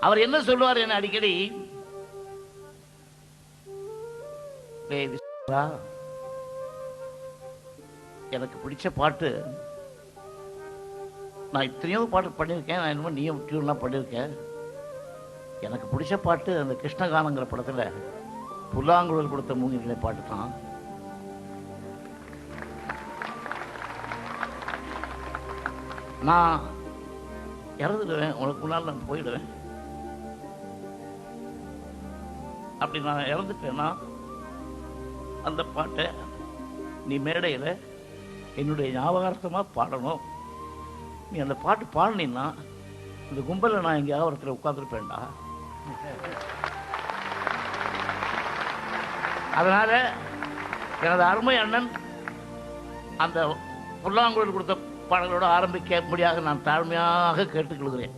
அவர் என்ன சொல்லுவார் என்ன அடிக்கடி, எனக்கு பிடிச்ச பாட்டு, நான் இத்தனையோ பாட்டு பண்ணியிருக்கேன், நான் என்னமோ நீயும் டியூன்லாம் பண்ணியிருக்கேன், எனக்கு பிடிச்ச பாட்டு அந்த கிருஷ்ணகானங்கிற படத்தில் புல்லாங்குழல் கொடுத்த மூங்கிலே பாட்டு தான். நான் இறந்துடுவேன், உனக்கு முன்னால் நான் போயிடுவேன். அப்படி நான் இறந்துட்டேன்னா அந்த பாட்டை நீ மேடையில் என்னுடைய ஞாபகார்த்தமாக பாடணும். நீ அந்த பாட்டு பாடினீன்னா இந்த கும்பலில் நான் எங்கேயாவது ஒருத்தர் உட்காந்துருப்பேன்டா. அதனால எனது அருமை அண்ணன் அந்த புல்லாங்குழல் கொடுத்த பாடலோடு ஆரம்பிக்க முடியாது நான் தாழ்மையாக கேட்டுக்கொள்கிறேன்.